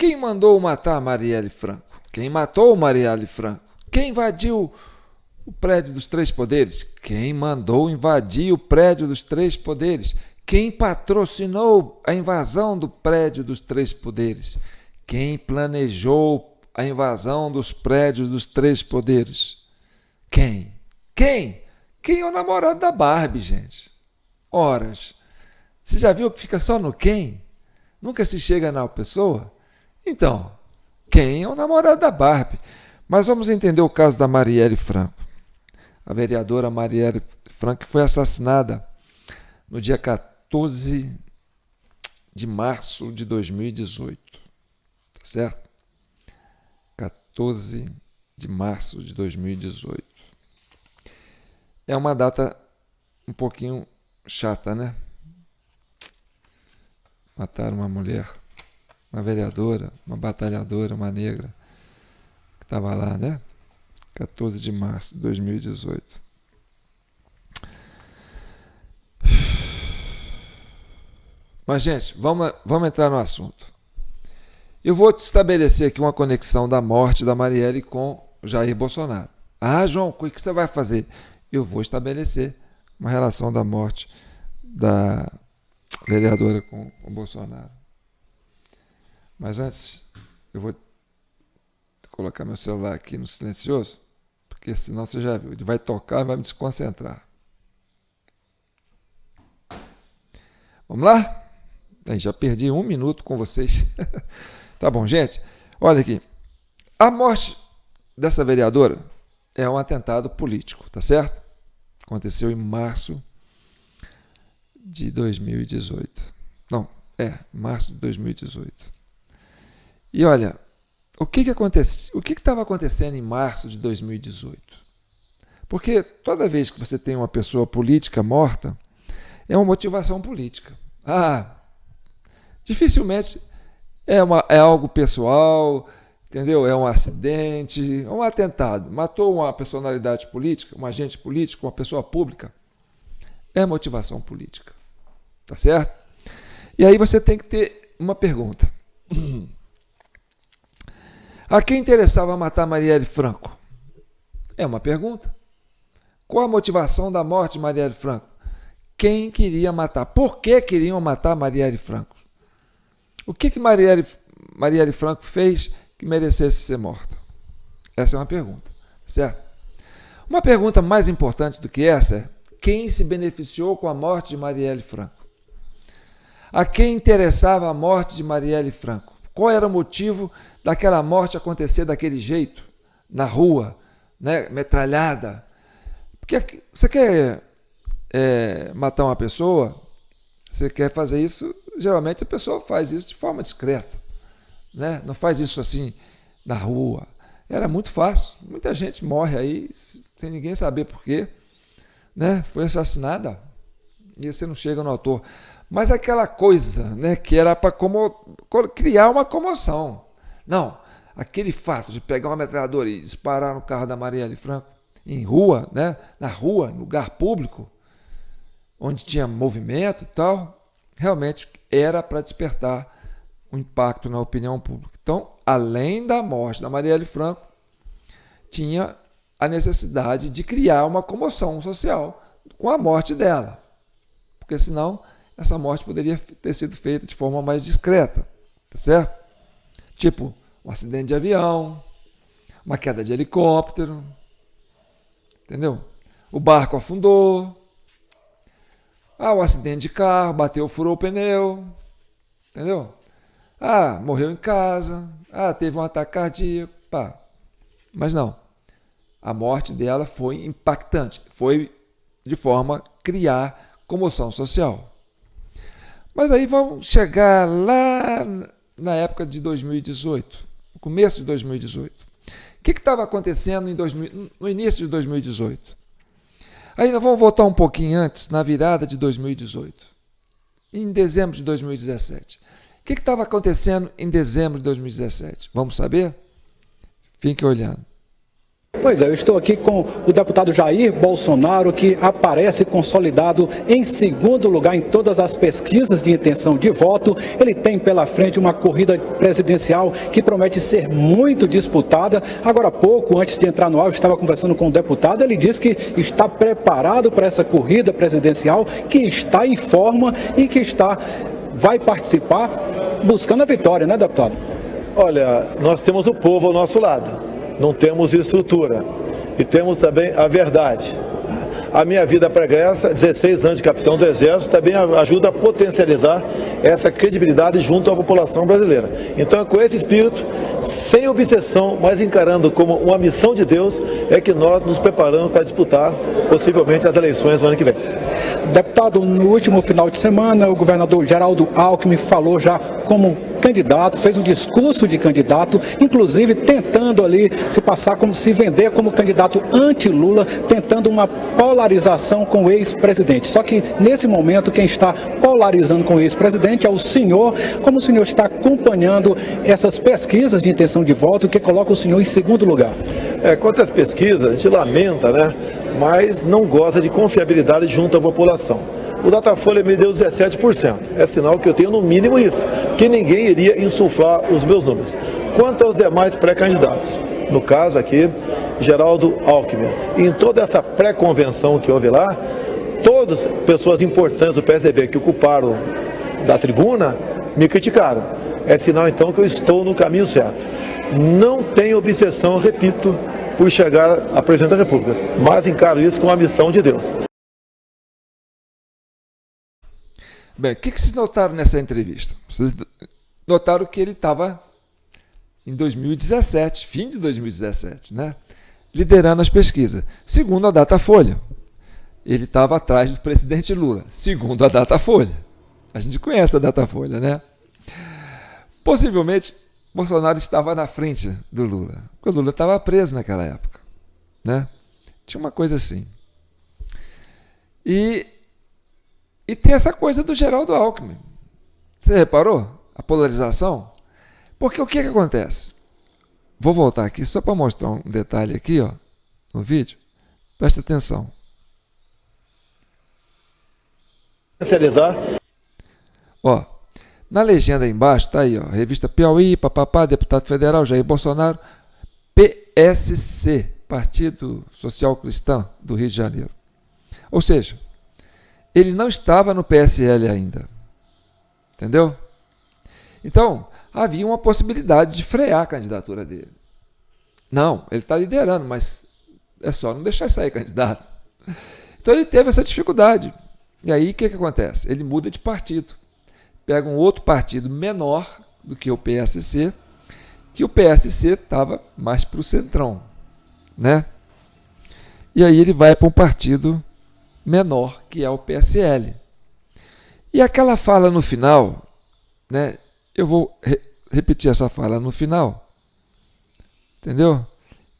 Quem mandou matar Marielle Franco? Quem matou Marielle Franco? Quem invadiu o prédio dos três poderes? Quem mandou invadir o prédio dos três poderes? Quem patrocinou a invasão do prédio dos três poderes? Quem planejou a invasão dos prédios dos três poderes? Quem? Quem? Quem é o namorado da Barbie, gente? Horas. Você já viu que fica só no quem? Nunca se chega na pessoa? Então, quem é o namorado da Barbie? Mas vamos entender o caso da Marielle Franco. A vereadora Marielle Franco foi assassinada no dia 14 de março de 2018. Tá certo? 14 de março de 2018. É uma data um pouquinho chata, né? Mataram uma mulher, uma vereadora, uma batalhadora, uma negra, que estava lá, né? 14 de março de 2018. Mas, gente, vamos entrar no assunto. Eu vou te estabelecer aqui uma conexão da morte da Marielle com Jair Bolsonaro. Ah, João, o que você vai fazer? Eu vou estabelecer uma relação da morte da vereadora com o Bolsonaro. Mas antes, eu vou colocar meu celular aqui no silencioso, porque senão você já viu, ele vai tocar e vai me desconcentrar. Vamos lá? Aí, já perdi 1 minuto com vocês. Tá bom, gente? Olha aqui. A morte dessa vereadora é um atentado político, tá certo? Aconteceu em março de 2018. Não, março de 2018. E olha, o que estava acontecendo em março de 2018? Porque toda vez que você tem uma pessoa política morta, é uma motivação política. Dificilmente é algo pessoal, entendeu? É um acidente, é um atentado. Matou uma personalidade política, um agente político, uma pessoa pública. É motivação política. Tá certo? E aí você tem que ter uma pergunta. A quem interessava matar Marielle Franco? É uma pergunta. Qual a motivação da morte de Marielle Franco? Quem queria matar? Por que queriam matar Marielle Franco? O que Marielle Franco fez que merecesse ser morta? Essa é uma pergunta, certo? Uma pergunta mais importante do que essa é: quem se beneficiou com a morte de Marielle Franco? A quem interessava a morte de Marielle Franco? Qual era o motivo daquela morte acontecer daquele jeito, na rua, né, metralhada? Porque você quer matar uma pessoa, você quer fazer isso, geralmente a pessoa faz isso de forma discreta, né? Não faz isso assim na rua. Era muito fácil, muita gente morre aí sem ninguém saber por quê, né? Foi assassinada e você não chega no autor. Mas aquela coisa, né, que era para criar uma comoção. Não, aquele fato de pegar uma metralhadora e disparar no carro da Marielle Franco em rua, né, na rua, em lugar público, onde tinha movimento e tal, realmente era para despertar um impacto na opinião pública. Então, além da morte da Marielle Franco, tinha a necessidade de criar uma comoção social com a morte dela, porque senão essa morte poderia ter sido feita de forma mais discreta, tá certo? Tipo, um acidente de avião, uma queda de helicóptero, entendeu? O barco afundou, um acidente de carro, bateu, furou o pneu, entendeu? Morreu em casa, teve um ataque cardíaco, pá. Mas não, a morte dela foi impactante, foi de forma a criar comoção social. Mas aí vamos chegar lá na época de 2018, no começo de 2018. O que estava acontecendo no início de 2018? Aí nós vamos voltar um pouquinho antes, na virada de 2018, em dezembro de 2017. O que estava acontecendo em dezembro de 2017? Vamos saber? Fique olhando. Pois é, eu estou aqui com o deputado Jair Bolsonaro, que aparece consolidado em segundo lugar em todas as pesquisas de intenção de voto. Ele tem pela frente uma corrida presidencial que promete ser muito disputada. Agora há pouco, antes de entrar no ar, eu estava conversando com o deputado, ele disse que está preparado para essa corrida presidencial, que está em forma e que vai participar buscando a vitória, né, deputado? Olha, nós temos o povo ao nosso lado. Não temos estrutura e temos também a verdade. A minha vida pregressa, 16 anos de capitão do Exército, também ajuda a potencializar essa credibilidade junto à população brasileira. Então é com esse espírito, sem obsessão, mas encarando como uma missão de Deus, é que nós nos preparamos para disputar possivelmente as eleições no ano que vem. Deputado, no último final de semana, o governador Geraldo Alckmin falou já como candidato, fez um discurso de candidato, inclusive tentando ali se vender como candidato anti-Lula, tentando uma polarização com o ex-presidente. Só que nesse momento quem está polarizando com o ex-presidente é o senhor. Como o senhor está acompanhando essas pesquisas de intenção de voto que colocam o senhor em segundo lugar? Quanto às pesquisas, a gente lamenta, né? Mas não goza de confiabilidade junto à população. O Datafolha me deu 17%. É sinal que eu tenho no mínimo isso, que ninguém iria insuflar os meus números. Quanto aos demais pré-candidatos, no caso aqui, Geraldo Alckmin, em toda essa pré-convenção que houve lá, todas pessoas importantes do PSDB que ocuparam da tribuna me criticaram. É sinal então que eu estou no caminho certo. Não tenho obsessão, repito, por chegar a presidente da República, mas encaro isso com a missão de Deus. Bem, o que vocês notaram nessa entrevista? Vocês notaram que ele estava em 2017, fim de 2017, né? Liderando as pesquisas. Segundo a Datafolha, ele estava atrás do presidente Lula. Segundo a Datafolha. A gente conhece a Datafolha, né? Possivelmente, Bolsonaro estava na frente do Lula, porque o Lula estava preso naquela época, né? Tinha uma coisa assim. E tem essa coisa do Geraldo Alckmin. Você reparou a polarização? Porque o que acontece? Vou voltar aqui só para mostrar um detalhe aqui, ó, no vídeo. Presta atenção. Ó, na legenda aí embaixo tá aí, ó, revista Piauí, papapá, deputado federal Jair Bolsonaro, PSC, Partido Social Cristão do Rio de Janeiro. Ou seja, ele não estava no PSL ainda. Entendeu? Então, havia uma possibilidade de frear a candidatura dele. Não, ele está liderando, mas é só não deixar sair candidato. Então ele teve essa dificuldade. E aí o que acontece? Ele muda de partido. Pega um outro partido menor do que o PSC, que o PSC estava mais para o centrão, né? E aí ele vai para um partido menor, que é o PSL. E aquela fala no final, né? Eu vou repetir essa fala no final, entendeu?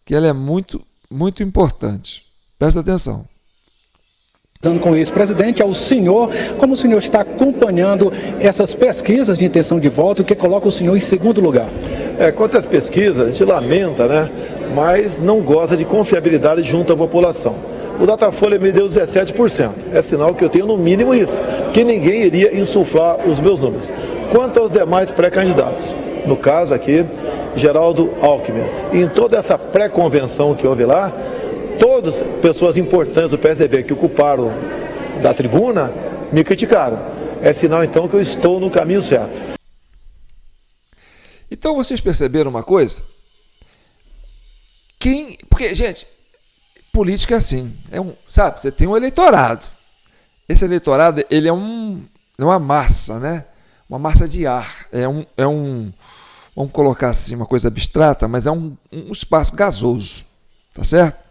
Que ela é muito, muito importante. Presta atenção. Com o ex-presidente, ao senhor, como o senhor está acompanhando essas pesquisas de intenção de voto que colocam o senhor em segundo lugar? Quanto às pesquisas, a gente lamenta, né? Mas não goza de confiabilidade junto à população. O Datafolha me deu 17%. É sinal que eu tenho no mínimo isso, que ninguém iria insuflar os meus números. Quanto aos demais pré-candidatos, no caso aqui, Geraldo Alckmin, em toda essa pré-convenção que houve lá, todas pessoas importantes do PSDB que ocuparam da tribuna me criticaram. É sinal então que eu estou no caminho certo. Então vocês perceberam uma coisa? Porque, gente, política é assim, sabe, você tem um eleitorado. Esse eleitorado, ele é uma massa, né? Uma massa de ar. Vamos colocar assim, uma coisa abstrata, mas é um espaço gasoso, tá certo?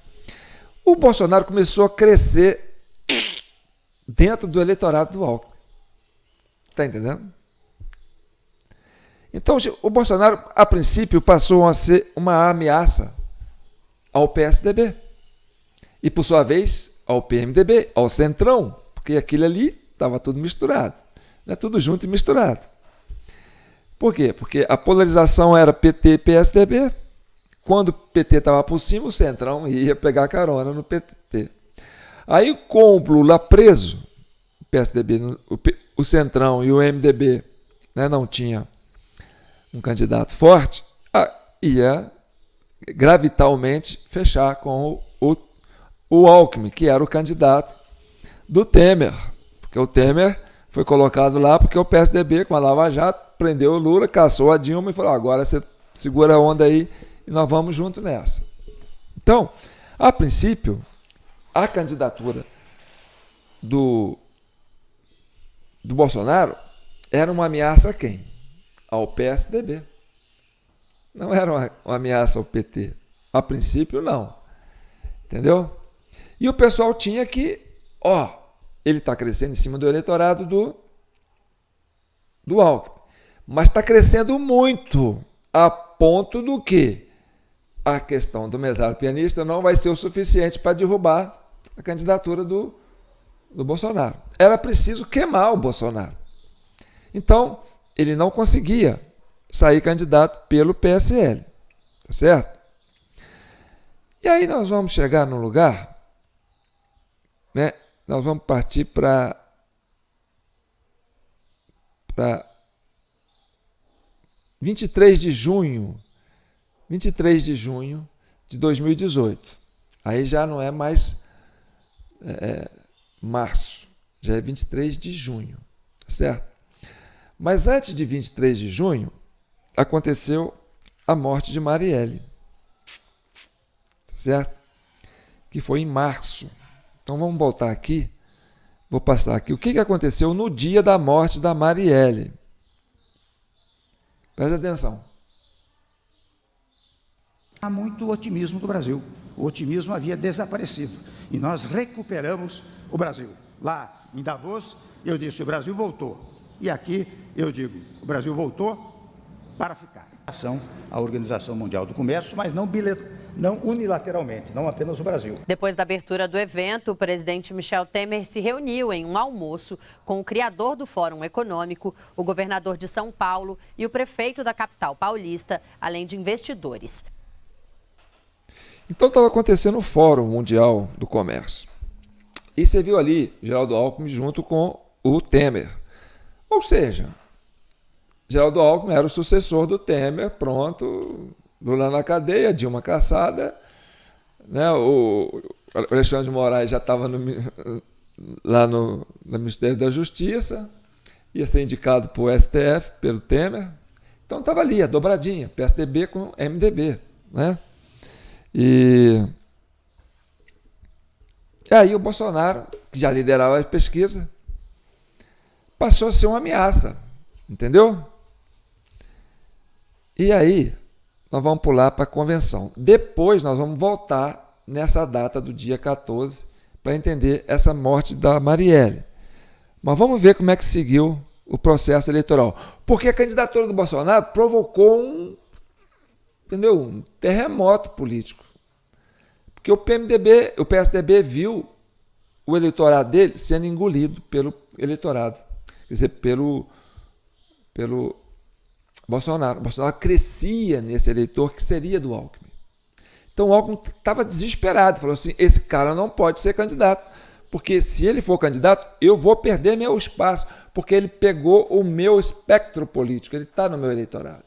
O Bolsonaro começou a crescer dentro do eleitorado do Alckmin. Está entendendo? Então, o Bolsonaro, a princípio, passou a ser uma ameaça ao PSDB. E, por sua vez, ao PMDB, ao Centrão, porque aquilo ali estava tudo misturado. Né? Tudo junto e misturado. Por quê? Porque a polarização era PT e PSDB quando o PT estava por cima, o Centrão ia pegar carona no PT. Aí, com o Lula preso, o PSDB, o Centrão e o MDB, né, não tinha um candidato forte, ia gravitalmente fechar com o Alckmin, que era o candidato do Temer, porque o Temer foi colocado lá porque o PSDB, com a Lava Jato, prendeu o Lula, caçou a Dilma e falou: agora você segura a onda aí e nós vamos junto nessa. Então, a princípio, a candidatura do Bolsonaro era uma ameaça a quem? Ao PSDB. Não era uma ameaça ao PT. A princípio, não. Entendeu? E o pessoal tinha que, ele está crescendo em cima do eleitorado do Alckmin. Mas está crescendo muito, a ponto do que a questão do mesário pianista não vai ser o suficiente para derrubar a candidatura do Bolsonaro. Era preciso queimar o Bolsonaro. Então, ele não conseguia sair candidato pelo PSL. Tá certo? E aí nós vamos chegar num lugar, né? Nós vamos partir para 23 de junho de 2018. Aí já não é mais março, já é 23 de junho, certo? Mas antes de 23 de junho, aconteceu a morte de Marielle, certo? Que foi em março. Então vamos voltar aqui, vou passar aqui. O que aconteceu no dia da morte da Marielle? Preste atenção. Há muito otimismo do Brasil. O otimismo havia desaparecido. E nós recuperamos o Brasil. Lá em Davos, eu disse: o Brasil voltou. E aqui eu digo: o Brasil voltou para ficar. A Organização Mundial do Comércio, mas não unilateralmente, não apenas o Brasil. Depois da abertura do evento, o presidente Michel Temer se reuniu em um almoço com o criador do Fórum Econômico, o governador de São Paulo e o prefeito da capital paulista, além de investidores. Então estava acontecendo o Fórum Mundial do Comércio. E você viu ali Geraldo Alckmin junto com o Temer. Ou seja, Geraldo Alckmin era o sucessor do Temer, pronto, Lula na cadeia, Dilma caçada, né? O Alexandre de Moraes já estava lá no Ministério da Justiça, ia ser indicado para o STF pelo Temer. Então estava ali, a dobradinha, PSDB com MDB, né? E aí o Bolsonaro, que já liderava a pesquisa, passou a ser uma ameaça, entendeu? E aí nós vamos pular para a convenção. Depois nós vamos voltar nessa data do dia 14 para entender essa morte da Marielle. Mas vamos ver como é que seguiu o processo eleitoral. Porque a candidatura do Bolsonaro provocou um terremoto político. Porque o PSDB viu o eleitorado dele sendo engolido pelo eleitorado. Quer dizer, pelo Bolsonaro. O Bolsonaro crescia nesse eleitor que seria do Alckmin. Então o Alckmin estava desesperado. Falou assim: esse cara não pode ser candidato. Porque se ele for candidato, eu vou perder meu espaço. Porque ele pegou o meu espectro político. Ele está no meu eleitorado.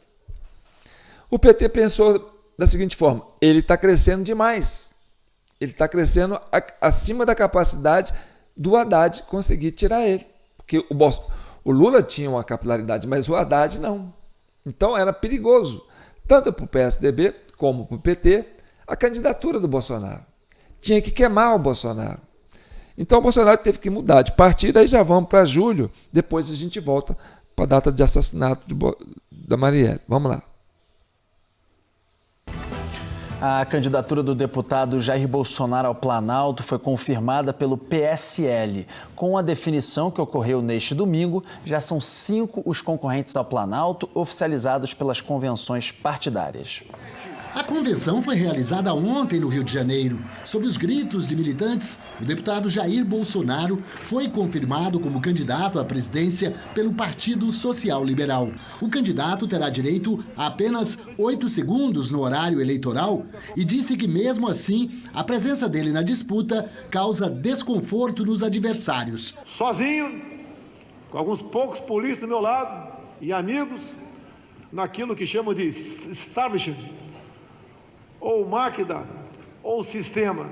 O PT pensou da seguinte forma: ele está crescendo demais. Ele está crescendo acima da capacidade do Haddad conseguir tirar ele. Porque o Lula tinha uma capilaridade, mas o Haddad não. Então era perigoso, tanto para o PSDB como para o PT, a candidatura do Bolsonaro. Tinha que queimar o Bolsonaro. Então o Bolsonaro teve que mudar de partido, aí já vamos para julho, depois a gente volta para a data de assassinato da Marielle. Vamos lá. A candidatura do deputado Jair Bolsonaro ao Planalto foi confirmada pelo PSL. Com a definição que ocorreu neste domingo, já são 5 os concorrentes ao Planalto oficializados pelas convenções partidárias. A convenção foi realizada ontem no Rio de Janeiro. Sob os gritos de militantes, o deputado Jair Bolsonaro foi confirmado como candidato à presidência pelo Partido Social Liberal. O candidato terá direito a apenas 8 segundos no horário eleitoral e disse que, mesmo assim, a presença dele na disputa causa desconforto nos adversários. Sozinho, com alguns poucos políticos do meu lado e amigos, naquilo que chamo de establishment, ou máquina, ou sistema.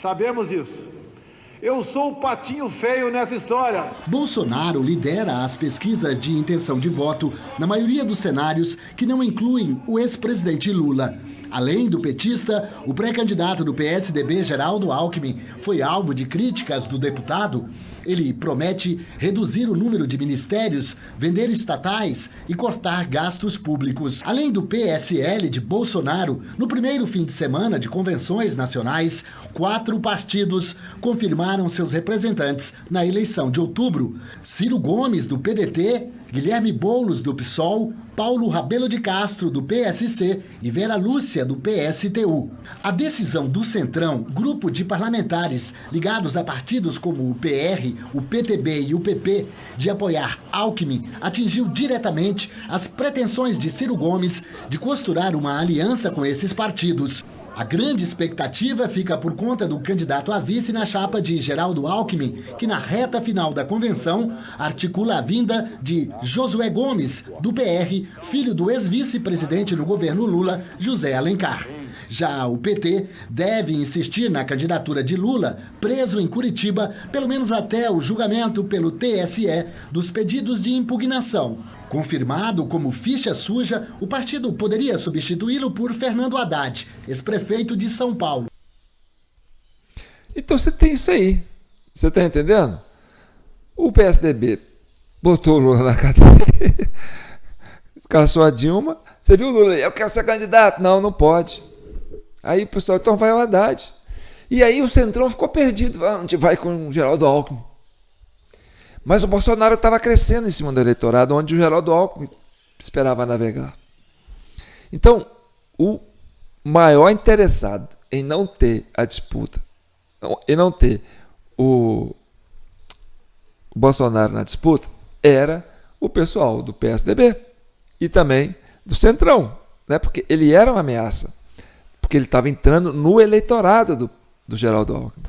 Sabemos disso. Eu sou o patinho feio nessa história. Bolsonaro lidera as pesquisas de intenção de voto na maioria dos cenários que não incluem o ex-presidente Lula. Além do petista, o pré-candidato do PSDB, Geraldo Alckmin, foi alvo de críticas do deputado. Ele promete reduzir o número de ministérios, vender estatais e cortar gastos públicos. Além do PSL de Bolsonaro, no primeiro fim de semana de convenções nacionais, 4 partidos confirmaram seus representantes na eleição de outubro. Ciro Gomes, do PDT, Guilherme Boulos, do PSOL, Paulo Rabelo de Castro, do PSC e Vera Lúcia, do PSTU. A decisão do Centrão, grupo de parlamentares ligados a partidos como o PR, o PTB e o PP, de apoiar Alckmin, atingiu diretamente as pretensões de Ciro Gomes de costurar uma aliança com esses partidos. A grande expectativa fica por conta do candidato a vice na chapa de Geraldo Alckmin, que na reta final da convenção articula a vinda de Josué Gomes, do PR, filho do ex-vice-presidente no governo Lula, José Alencar. Já o PT deve insistir na candidatura de Lula, preso em Curitiba, pelo menos até o julgamento pelo TSE dos pedidos de impugnação. Confirmado como ficha suja, o partido poderia substituí-lo por Fernando Haddad, ex-prefeito de São Paulo. Então você tem isso aí. Você está entendendo? O PSDB botou o Lula na cadeia, caçou a Dilma. Você viu o Lula? Eu quero ser candidato. Não, não pode. Aí o pessoal, então vai o Haddad. E aí o Centrão ficou perdido. A gente vai com o Geraldo Alckmin. Mas o Bolsonaro estava crescendo em cima do eleitorado, onde o Geraldo Alckmin esperava navegar. Então, o maior interessado em não ter a disputa, em não ter o Bolsonaro na disputa, era o pessoal do PSDB e também do Centrão, né? Porque ele era uma ameaça, porque ele estava entrando no eleitorado do Geraldo Alckmin.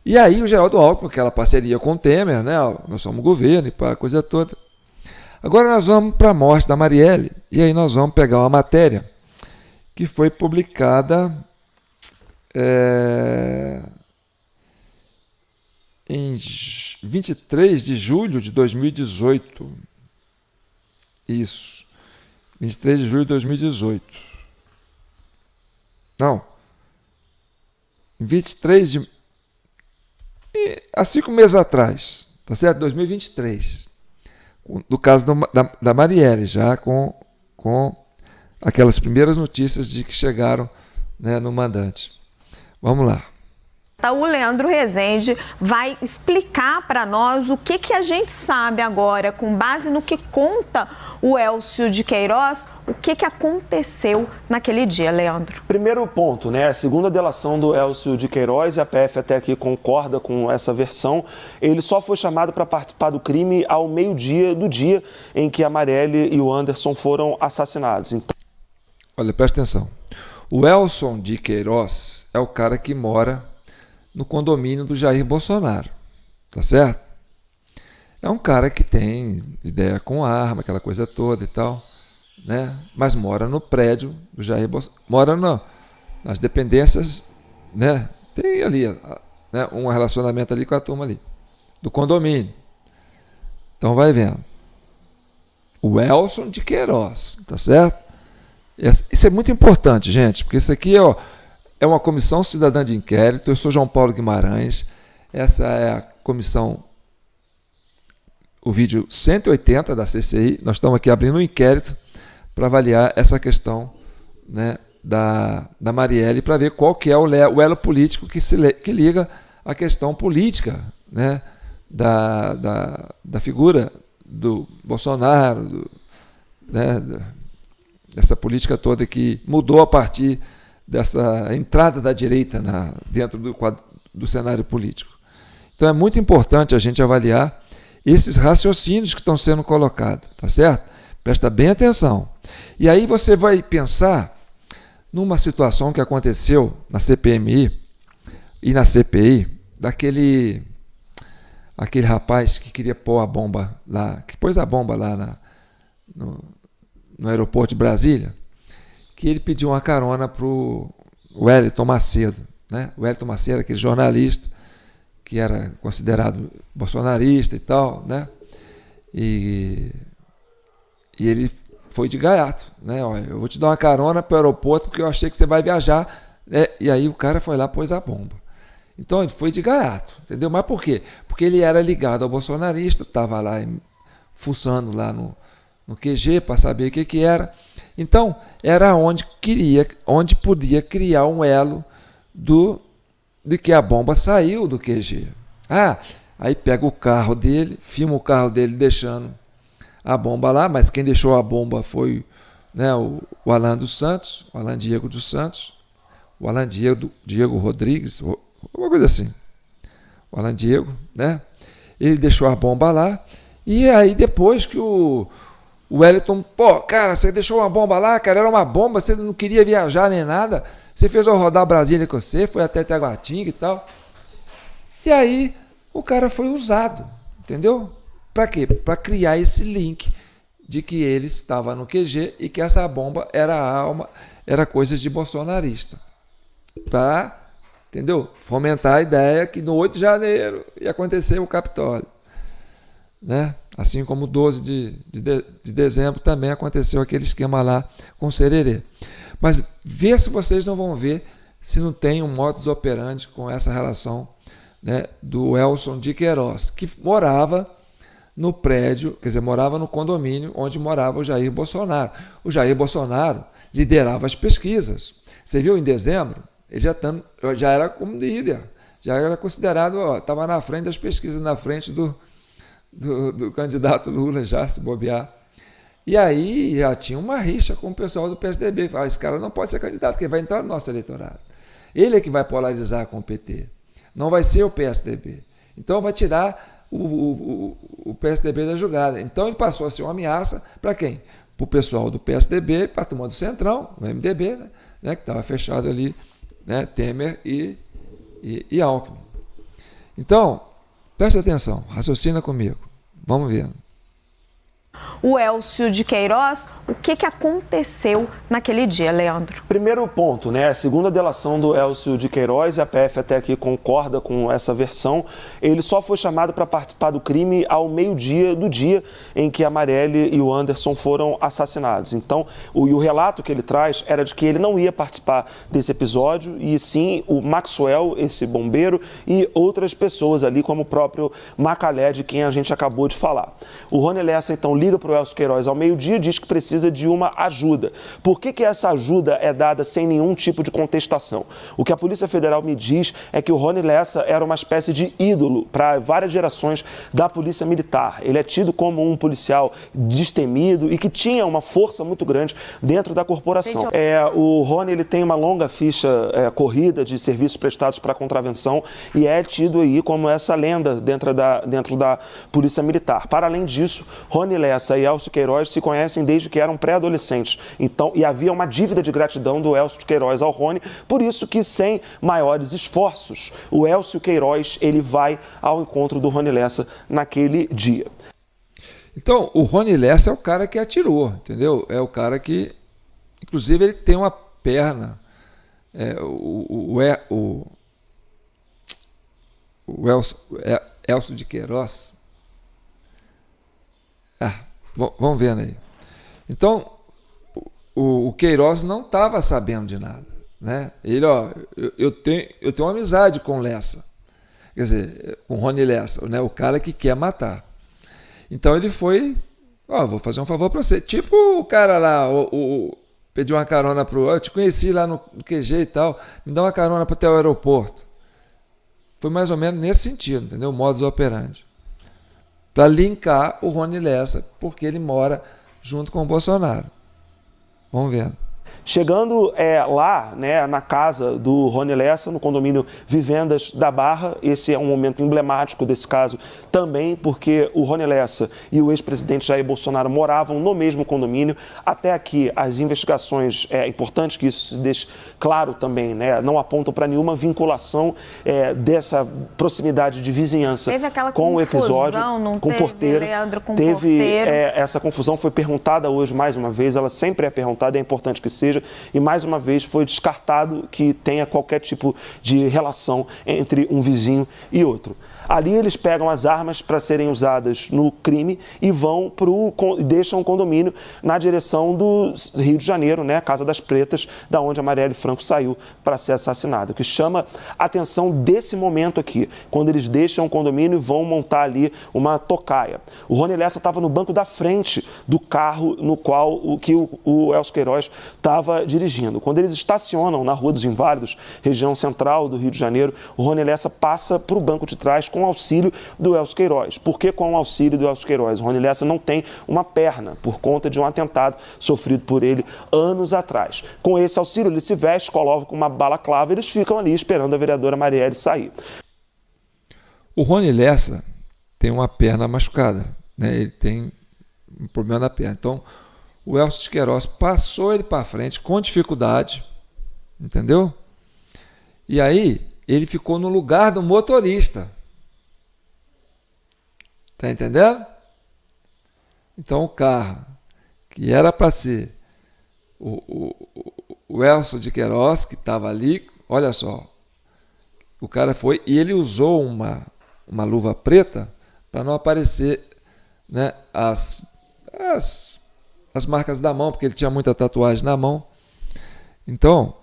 E aí o Geraldo Alckmin, aquela parceria com o Temer, né? Nós somos governo e para a coisa toda. Agora nós vamos para a morte da Marielle, e aí nós vamos pegar uma matéria que foi publicada em 23 de julho de 2018. Isso. 23 de julho de 2018. Não. 23 de... há 5 meses atrás, tá certo? 2023. Do caso da Marielle, já com aquelas primeiras notícias de que chegaram, né, no mandante. Vamos lá. O Leandro Rezende vai explicar para nós o que a gente sabe agora, com base no que conta o Elcio de Queiroz, o que aconteceu naquele dia, Leandro. Primeiro ponto, né? Segundo a delação do Elcio de Queiroz, e a PF até aqui concorda com essa versão, ele só foi chamado para participar do crime ao meio-dia do dia em que a Marielle e o Anderson foram assassinados. Então... Olha, presta atenção. O Elcio de Queiroz é o cara que mora no condomínio do Jair Bolsonaro, tá certo? É um cara que tem ideia com arma, aquela coisa toda e tal, né? Mas mora no prédio do Jair Bolsonaro, mora nas dependências, né? Tem ali, né, um relacionamento ali com a turma ali, do condomínio. Então vai vendo. O Elcio de Queiroz, tá certo? Isso é muito importante, gente, porque isso aqui é uma comissão cidadã de inquérito. Eu sou João Paulo Guimarães. Essa é a comissão, o vídeo 180 da CCI. Nós estamos aqui abrindo um inquérito para avaliar essa questão, né, da Marielle, para ver qual que é o elo político que liga a questão política, né, da figura do Bolsonaro, né, essa política toda que mudou a partir dessa entrada da direita dentro do cenário político. Então é muito importante a gente avaliar esses raciocínios que estão sendo colocados, tá certo? Presta bem atenção. E aí você vai pensar numa situação que aconteceu na CPMI e na CPI, aquele rapaz que queria pôr a bomba lá, que pôs a bomba lá no aeroporto de Brasília, que ele pediu uma carona para o Wellington Macedo, né? O Wellington Macedo, aquele jornalista que era considerado bolsonarista e tal, né? E ele foi de gaiato, né? Olha, eu vou te dar uma carona para o aeroporto porque eu achei que você vai viajar, né? E aí o cara foi lá e pôs a bomba. Então ele foi de gaiato, entendeu? Mas por quê? Porque ele era ligado ao bolsonarista, estava lá fuçando lá no QG para saber o que era. Então era onde podia criar um elo de que a bomba saiu do QG. Aí pega o carro dele, filma o carro dele deixando a bomba lá, mas quem deixou a bomba foi, né, o Alan dos Santos, o Alan Diego dos Santos, o Alan Diego Rodrigues, uma coisa assim. O Alan Diego, né? Ele deixou a bomba lá, e aí depois que o Wellington, cara, você deixou uma bomba lá, cara, era uma bomba, você não queria viajar nem nada, você fez eu rodar Brasília com você, foi até Taguatinga e tal. E aí o cara foi usado, entendeu? Para quê? Para criar esse link de que ele estava no QG e que essa bomba era coisa de bolsonarista. Para, entendeu? Fomentar a ideia que no 8 de janeiro ia acontecer o Capitólio, né? Assim como 12 de dezembro também aconteceu aquele esquema lá com o Sererê. Mas vê se vocês não vão ver se não tem um modus operandi com essa relação, né, do Elson de Queiroz, que morava no prédio, quer dizer, morava no condomínio onde morava o Jair Bolsonaro. O Jair Bolsonaro liderava as pesquisas. Você viu em dezembro? Ele já era como líder, já era considerado, estava na frente das pesquisas, na frente do candidato Lula, já se bobear. E aí já tinha uma rixa com o pessoal do PSDB. Esse cara não pode ser candidato, porque vai entrar no nosso eleitorado. Ele é que vai polarizar com o PT. Não vai ser o PSDB. Então vai tirar o PSDB da jogada. Então ele passou a ser uma ameaça para quem? Para o pessoal do PSDB, para a turma do Centrão, o MDB, né, que estava fechado ali, né, Temer e Alckmin. Então, preste atenção, raciocina comigo. Vamos ver. O Elcio de Queiroz, o que aconteceu naquele dia, Leandro? Primeiro ponto, né? Segundo a delação do Elcio de Queiroz, e a PF até aqui concorda com essa versão, ele só foi chamado para participar do crime ao meio-dia do dia em que a Marielle e o Anderson foram assassinados. Então, o relato que ele traz era de que ele não ia participar desse episódio, e sim o Maxwell, esse bombeiro, e outras pessoas ali, como o próprio Macalé, de quem a gente acabou de falar. O Rony Lessa, então, liga para o Elcio Queiroz ao meio-dia e diz que precisa de uma ajuda. Por que essa ajuda é dada sem nenhum tipo de contestação? O que a Polícia Federal me diz é que o Rony Lessa era uma espécie de ídolo para várias gerações da Polícia Militar. Ele é tido como um policial destemido e que tinha uma força muito grande dentro da corporação. O Rony, ele tem uma longa ficha corrida de serviços prestados para contravenção e é tido aí como essa lenda dentro da Polícia Militar. Para além disso, Rony Lessa e Elcio Queiroz se conhecem desde que eram pré-adolescentes. Então, e havia uma dívida de gratidão do Elcio Queiroz ao Rony, por isso que, sem maiores esforços, o Elcio Queiroz ele vai ao encontro do Rony Lessa naquele dia. Então, o Rony Lessa é o cara que atirou, entendeu? É o cara que, inclusive, ele tem uma perna. O Elcio de Queiroz. Vamos vendo aí. Então, o Queiroz não estava sabendo de nada, né? Ele, eu tenho uma amizade com o Lessa, quer dizer, com o Rony Lessa, né? O cara que quer matar. Então ele foi, vou fazer um favor para você. Tipo o cara lá, pediu uma carona eu te conheci lá no QG e tal, me dá uma carona para o teu aeroporto. Foi mais ou menos nesse sentido, entendeu? Modus operandi. Para linkar o Rony Lessa, porque ele mora junto com o Bolsonaro. Vamos vendo. Chegando lá, né, na casa do Rony Lessa, no condomínio Vivendas da Barra, esse é um momento emblemático desse caso também, porque o Rony Lessa e o ex-presidente Jair Bolsonaro moravam no mesmo condomínio. Até aqui, as investigações, é importante que isso se deixe claro também, né, não apontam para nenhuma vinculação dessa proximidade de vizinhança com o episódio, com o porteiro. Leandro, com teve porteiro. Essa confusão, foi perguntada hoje mais uma vez, ela sempre é perguntada, é importante que seja, e mais uma vez foi descartado que tenha qualquer tipo de relação entre um vizinho e outro. Ali eles pegam as armas para serem usadas no crime e deixam o condomínio na direção do Rio de Janeiro, né, Casa das Pretas, da onde a Marielle Franco saiu para ser assassinada. O que chama a atenção desse momento aqui, quando eles deixam o condomínio e vão montar ali uma tocaia. O Rony Lessa estava no banco da frente do carro no qual o Elcio Queiroz estava dirigindo. Quando eles estacionam na Rua dos Inválidos, região central do Rio de Janeiro, o Rony Lessa passa para o banco de trás com auxílio do Elcio Queiroz. Por que com o auxílio do Elcio Queiroz? O Rony Lessa não tem uma perna por conta de um atentado sofrido por ele anos atrás. Com esse auxílio, ele se veste, coloca uma balaclava e eles ficam ali esperando a vereadora Marielle sair. O Rony Lessa tem uma perna machucada, né? Ele tem um problema na perna. Então, o Elcio Queiroz passou ele para frente com dificuldade, entendeu? E aí, ele ficou no lugar do motorista. Tá entendendo? Então o carro, que era para ser o Elcio de Queiroz, que estava ali, olha só, o cara foi e ele usou uma luva preta para não aparecer, né, as marcas da mão, porque ele tinha muita tatuagem na mão. Então,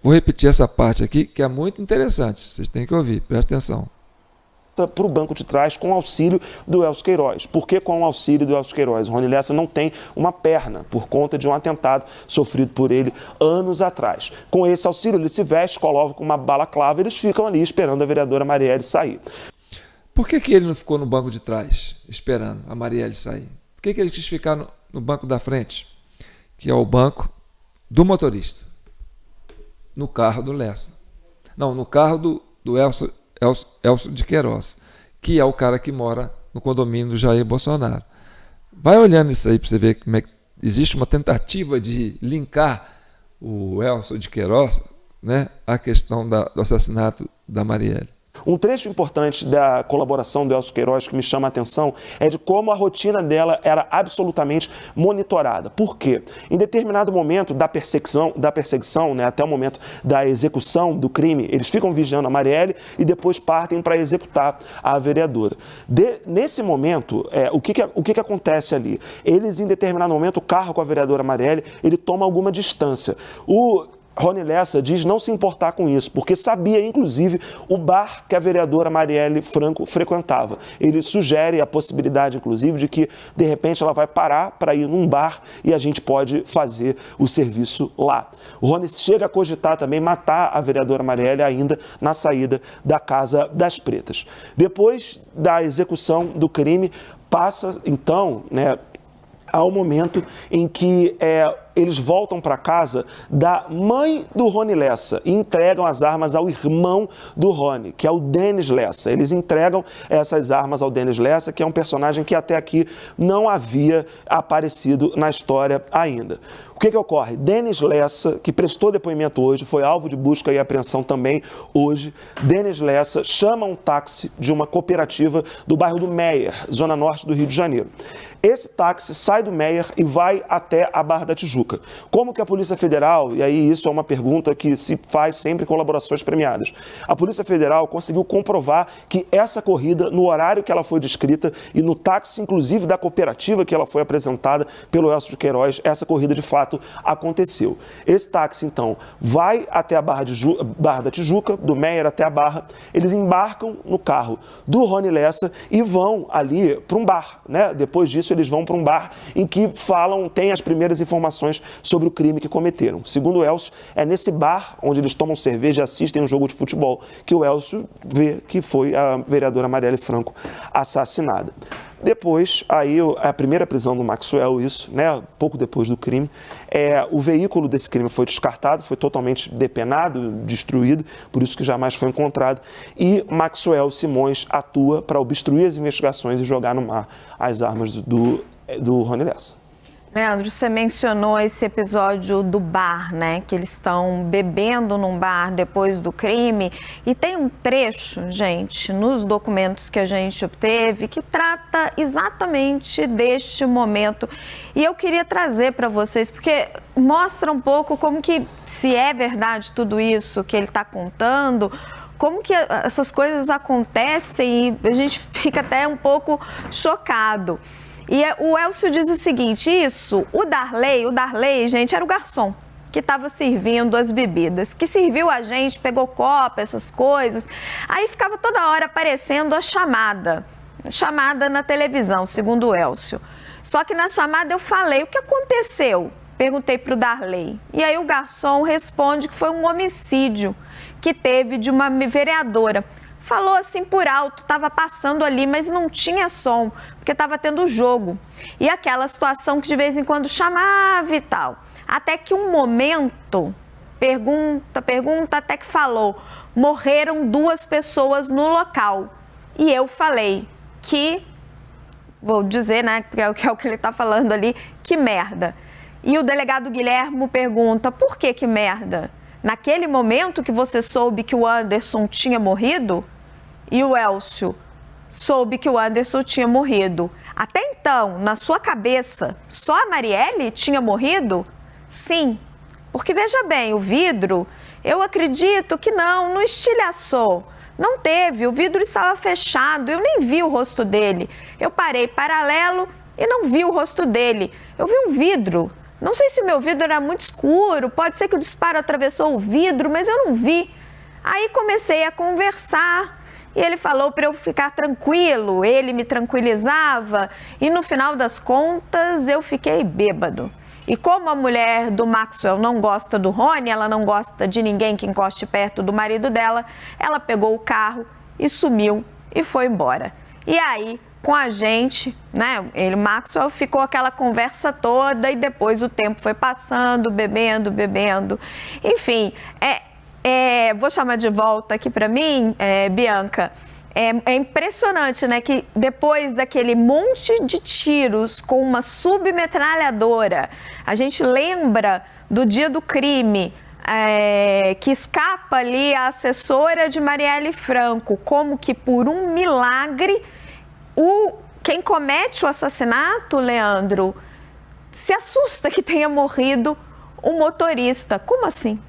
vou repetir essa parte aqui, que é muito interessante, vocês têm que ouvir, presta atenção. Para o banco de trás com auxílio do Elcio Queiroz. Por que com o auxílio do Elcio Queiroz? O Rony Lessa não tem uma perna por conta de um atentado sofrido por ele anos atrás. Com esse auxílio, ele se veste, coloca uma balaclava e eles ficam ali esperando a vereadora Marielle sair. Por que ele não ficou no banco de trás, esperando a Marielle sair? Por que ele quis ficar no banco da frente, que é o banco do motorista? No carro do Lessa. Não, no carro do Elcio de Queiroz, que é o cara que mora no condomínio do Jair Bolsonaro. Vai olhando isso aí para você ver como é que existe uma tentativa de linkar o Elcio de Queiroz, né, à questão do assassinato da Marielle. Um trecho importante da colaboração do Elcio Queiroz que me chama a atenção é de como a rotina dela era absolutamente monitorada. Por quê? Em determinado momento da perseguição, né, até o momento da execução do crime, eles ficam vigiando a Marielle e depois partem para executar a vereadora. Nesse momento, o que acontece ali? Eles, em determinado momento, o carro com a vereadora Marielle, ele toma alguma distância. O Rony Lessa diz não se importar com isso, porque sabia, inclusive, o bar que a vereadora Marielle Franco frequentava. Ele sugere a possibilidade, inclusive, de que, de repente, ela vai parar para ir num bar e a gente pode fazer o serviço lá. O Rony chega a cogitar também matar a vereadora Marielle ainda na saída da Casa das Pretas. Depois da execução do crime, passa, então, né, ao momento em que eles voltam para casa da mãe do Rony Lessa e entregam as armas ao irmão do Rony, que é o Denis Lessa. Eles entregam essas armas ao Denis Lessa, que é um personagem que até aqui não havia aparecido na história ainda. O que ocorre? Denis Lessa, que prestou depoimento hoje, foi alvo de busca e apreensão também hoje. Denis Lessa chama um táxi de uma cooperativa do bairro do Meier, zona norte do Rio de Janeiro. Esse táxi sai do Meier e vai até a Barra da Tijuca. Como que a Polícia Federal, e aí isso é uma pergunta que se faz sempre em colaborações premiadas, a Polícia Federal conseguiu comprovar que essa corrida, no horário que ela foi descrita e no táxi, inclusive, da cooperativa que ela foi apresentada pelo Elcio de Queiroz, essa corrida de fato aconteceu. Esse táxi, então, vai até a Barra da Tijuca, do Meier até a Barra, eles embarcam no carro do Rony Lessa e vão ali para um bar, né? Depois disso, eles vão para um bar em que tem as primeiras informações sobre o crime que cometeram. Segundo o Elcio, é nesse bar onde eles tomam cerveja e assistem um jogo de futebol que o Elcio vê que foi a vereadora Marielle Franco assassinada. Depois, aí a primeira prisão do Maxwell, isso, né, pouco depois do crime, o veículo desse crime foi descartado, foi totalmente depenado, destruído, por isso que jamais foi encontrado, e Maxwell Simões atua para obstruir as investigações e jogar no mar as armas do Rony Lessa. Leandro, você mencionou esse episódio do bar, né? Que eles estão bebendo num bar depois do crime. E tem um trecho, gente, nos documentos que a gente obteve, que trata exatamente deste momento. E eu queria trazer para vocês, porque mostra um pouco como que, se é verdade tudo isso que ele está contando, como que essas coisas acontecem e a gente fica até um pouco chocado. E o Elcio diz o seguinte, o Darley, gente, era o garçom que estava servindo as bebidas, que serviu a gente, pegou copa, essas coisas. Aí ficava toda hora aparecendo a chamada na televisão, segundo o Elcio. Só que na chamada eu falei, o que aconteceu? Perguntei para o Darley. E aí o garçom responde que foi um homicídio que teve de uma vereadora. Falou assim por alto, estava passando ali, mas não tinha som, porque estava tendo jogo. E aquela situação que de vez em quando chamava e tal. Até que um momento, pergunta, até que falou, morreram 2 pessoas no local. E eu falei que, vou dizer, né, que é o que ele está falando ali, que merda. E o delegado Guilhermo pergunta, por que merda? Naquele momento que você soube que o Anderson tinha morrido? E o Elcio soube que o Anderson tinha morrido. Até então, na sua cabeça, só a Marielle tinha morrido? Sim, porque veja bem, o vidro, eu acredito que não estilhaçou. Não teve, o vidro estava fechado, eu nem vi o rosto dele. Eu parei paralelo e não vi o rosto dele. Eu vi um vidro. Não sei se o meu vidro era muito escuro, pode ser que o disparo atravessou o vidro, mas eu não vi. Aí comecei a conversar. E ele falou para eu ficar tranquilo, ele me tranquilizava e no final das contas eu fiquei bêbado. E como a mulher do Maxwell não gosta do Rony, ela não gosta de ninguém que encoste perto do marido dela, ela pegou o carro e sumiu e foi embora. E aí, com a gente, né, o Maxwell ficou aquela conversa toda e depois o tempo foi passando, bebendo. Enfim, vou chamar de volta aqui para mim, Bianca. É impressionante, né, que depois daquele monte de tiros com uma submetralhadora, a gente lembra do dia do crime, que escapa ali a assessora de Marielle Franco, como que por um milagre, quem comete o assassinato, Leandro, se assusta que tenha morrido o motorista. Como assim?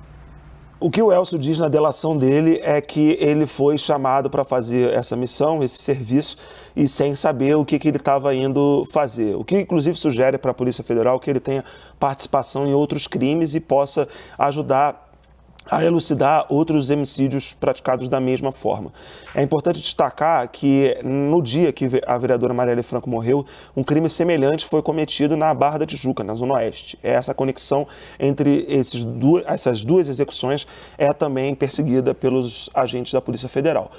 O que o Elcio diz na delação dele é que ele foi chamado para fazer essa missão, esse serviço, e sem saber o que ele estava indo fazer. O que, inclusive, sugere para a Polícia Federal que ele tenha participação em outros crimes e possa ajudar a elucidar outros homicídios praticados da mesma forma. É importante destacar que no dia que a vereadora Marielle Franco morreu, um crime semelhante foi cometido na Barra da Tijuca, na Zona Oeste. Essa conexão entre essas duas execuções é também perseguida pelos agentes da Polícia Federal.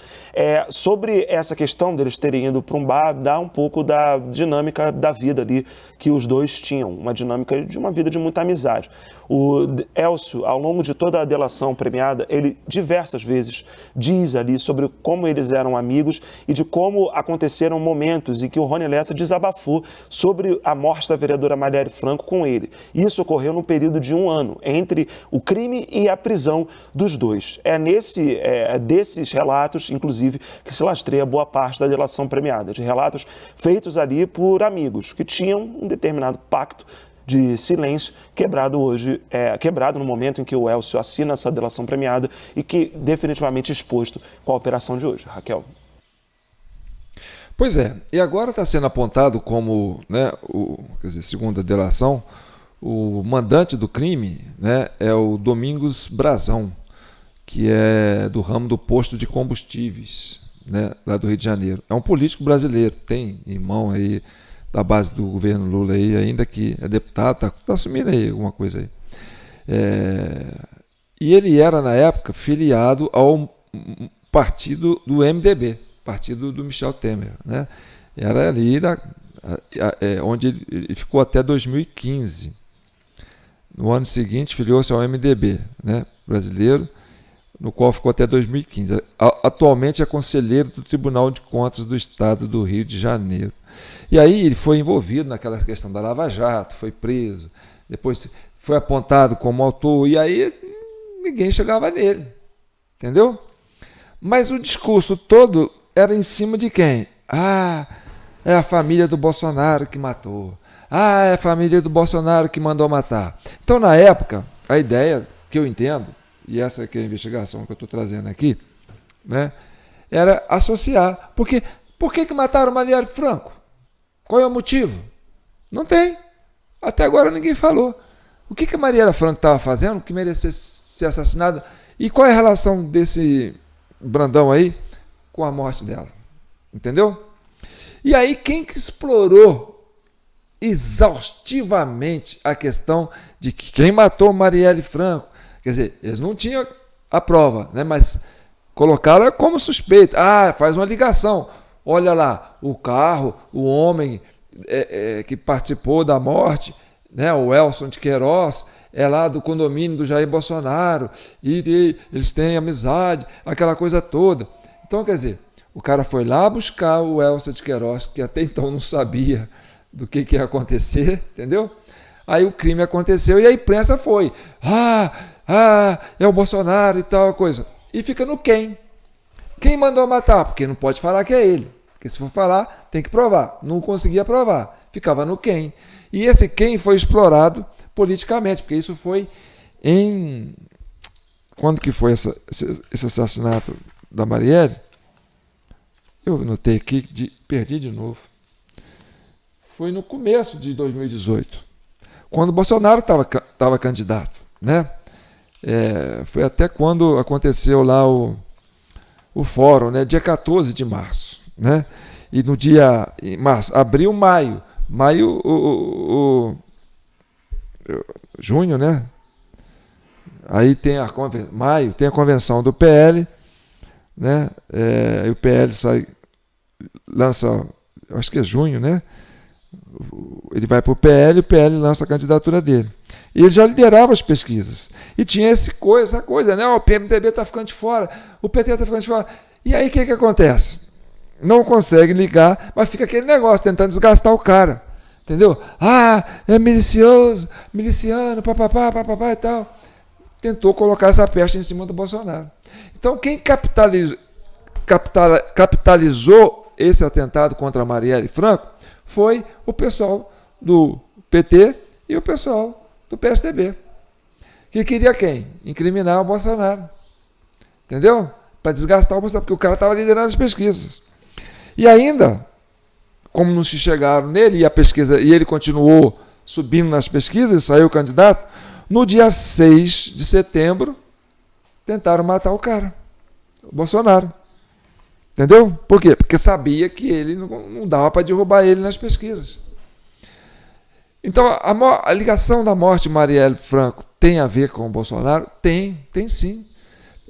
Sobre essa questão deles terem ido para um bar, dá um pouco da dinâmica da vida ali que os dois tinham, uma dinâmica de uma vida de muita amizade. O Elcio, ao longo de toda a delação premiada, ele diversas vezes diz ali sobre como eles eram amigos e de como aconteceram momentos em que o Rony Lessa desabafou sobre a morte da vereadora Marielle Franco com ele. Isso ocorreu num período de 1 ano, entre o crime e a prisão dos dois. É desses relatos, inclusive, que se lastreia boa parte da delação premiada, de relatos feitos ali por amigos que tinham um determinado pacto de silêncio quebrado no momento em que o Elcio assina essa delação premiada e que definitivamente exposto com a operação de hoje. Raquel. Pois é, e agora está sendo apontado como, né, segundo a delação, o mandante do crime, né, é o Domingos Brazão, que é do ramo do posto de combustíveis, né, lá do Rio de Janeiro. É um político brasileiro, tem irmão aí da base do governo Lula aí, ainda que é deputado, está assumindo aí alguma coisa aí. E ele era, na época, filiado ao partido do MDB, partido do Michel Temer, né? Era ali onde ele ficou até 2015. No ano seguinte, filiou-se ao MDB, né, brasileiro, no qual ficou até 2015. Atualmente é conselheiro do Tribunal de Contas do Estado do Rio de Janeiro. E aí ele foi envolvido naquela questão da Lava Jato, foi preso, depois foi apontado como autor, e aí ninguém chegava nele, entendeu? Mas o discurso todo era em cima de quem? Ah, é a família do Bolsonaro que matou. Ah, é a família do Bolsonaro que mandou matar. Então, na época, a ideia que eu entendo, e essa que é a investigação que eu estou trazendo aqui, né, era associar. Porque por que mataram Marielle Franco? Qual é o motivo? Não tem. Até agora ninguém falou. O que a Marielle Franco estava fazendo que merecia ser assassinada? E qual é a relação desse Brandão aí com a morte dela? Entendeu? E aí quem que explorou exaustivamente a questão de que quem matou Marielle Franco? Quer dizer, eles não tinham a prova, né? Mas colocaram como suspeita. Ah, faz uma ligação. Olha lá, o carro, o homem que participou da morte, né, o Elson de Queiroz, é lá do condomínio do Jair Bolsonaro, e eles têm amizade, aquela coisa toda. Então, quer dizer, o cara foi lá buscar o Elson de Queiroz, que até então não sabia do que ia acontecer, entendeu? Aí o crime aconteceu e a imprensa foi. É o Bolsonaro e tal coisa. E fica no quem. Quem mandou matar? Porque não pode falar que é ele. Porque se for falar, tem que provar. Não conseguia provar. Ficava no quem. E esse quem foi explorado politicamente, porque isso foi em... Quando que foi esse assassinato da Marielle? Eu notei aqui, perdi de novo. Foi no começo de 2018, quando o Bolsonaro estava candidato, né? Foi até quando aconteceu lá o fórum, né? Dia 14 de março, né? E no dia em março, abril, maio, junho, né? Aí tem maio tem a convenção do PL, né? E o PL lança, acho que é junho, né? Ele vai para o PL lança a candidatura dele. E ele já liderava as pesquisas. E tinha essa coisa, né? O PMDB está ficando de fora, o PT está ficando de fora. E aí o que acontece? Não consegue ligar, mas fica aquele negócio, tentando desgastar o cara. Entendeu? É miliciano, papapá e tal. Tentou colocar essa peste em cima do Bolsonaro. Então, quem capitalizou esse atentado contra a Marielle Franco foi o pessoal do PT e o pessoal do PSDB. Que queria quem? Incriminar o Bolsonaro. Entendeu? Para desgastar o Bolsonaro, porque o cara estava liderando as pesquisas. E ainda, como não se chegaram nele, e ele continuou subindo nas pesquisas, saiu candidato, no dia 6 de setembro, tentaram matar o cara, o Bolsonaro. Entendeu? Por quê? Porque sabia que ele não dava para derrubar ele nas pesquisas. Então, a ligação da morte de Marielle Franco tem a ver com o Bolsonaro? Tem sim.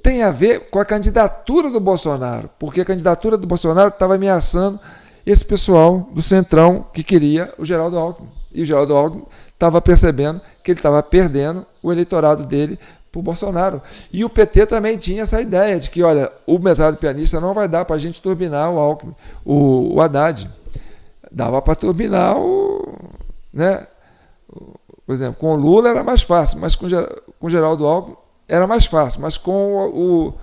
Tem a ver com a candidatura do Bolsonaro, porque a candidatura do Bolsonaro estava ameaçando esse pessoal do Centrão que queria o Geraldo Alckmin. E o Geraldo Alckmin estava percebendo que ele estava perdendo o eleitorado dele para o Bolsonaro. E o PT também tinha essa ideia de que, olha, o mesário pianista não vai dar para a gente turbinar o Alckmin, o Haddad. Dava para turbinar né? Por exemplo, com o Lula era mais fácil, mas com o Geraldo Alckmin era mais fácil, mas com o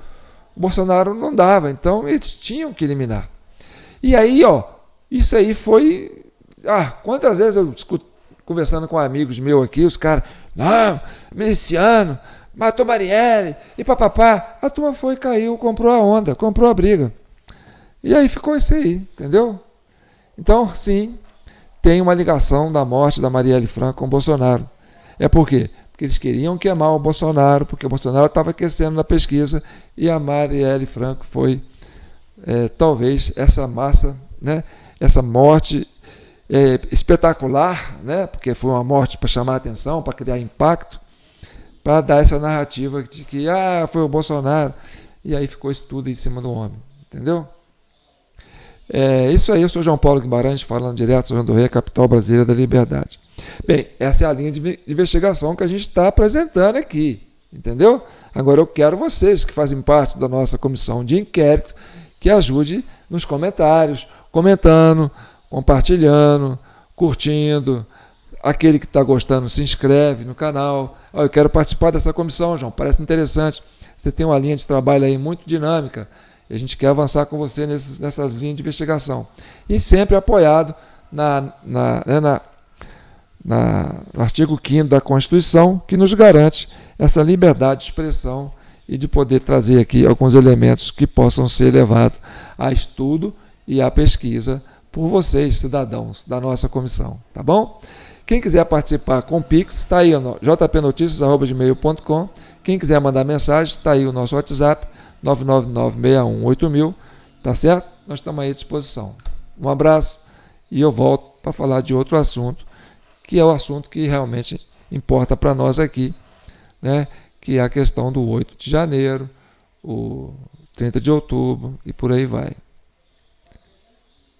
Bolsonaro não dava. Então eles tinham que eliminar. E aí, isso aí foi... quantas vezes eu escuto, conversando com amigos meus aqui, os caras, não, miliciano, matou Marielle, e papapá. A turma foi, caiu, comprou a onda, comprou a briga. E aí ficou isso aí, entendeu? Então, sim, tem uma ligação da morte da Marielle Franco com o Bolsonaro. É por quê? Porque eles queriam queimar o Bolsonaro, porque o Bolsonaro estava aquecendo na pesquisa, e a Marielle Franco foi, talvez, essa massa, né, essa morte espetacular, né, porque foi uma morte para chamar a atenção, para criar impacto, para dar essa narrativa de que foi o Bolsonaro, e aí ficou isso tudo em cima do homem, entendeu? É isso aí, eu sou João Paulo Guimarães, falando direto de São João do Rei, capital brasileira da liberdade. Bem, essa é a linha de investigação que a gente está apresentando aqui, entendeu? Agora eu quero vocês que fazem parte da nossa comissão de inquérito que ajude nos comentários, comentando, compartilhando, curtindo. Aquele que está gostando se inscreve no canal. Eu quero participar dessa comissão, João, parece interessante. Você tem uma linha de trabalho aí muito dinâmica e a gente quer avançar com você nessas linhas de investigação. E sempre apoiado no artigo 5º da Constituição, que nos garante essa liberdade de expressão e de poder trazer aqui alguns elementos que possam ser levados a estudo e a pesquisa por vocês, cidadãos da nossa comissão, tá bom? Quem quiser participar com o Pix, está aí no jpnoticias@gmail.com. Quem quiser mandar mensagem, está aí o nosso WhatsApp, 999-618000, tá certo? Nós estamos aí à disposição. Um abraço e eu volto para falar de outro assunto, que é o assunto que realmente importa para nós aqui, né? Que é a questão do 8 de janeiro, o 30 de outubro e por aí vai.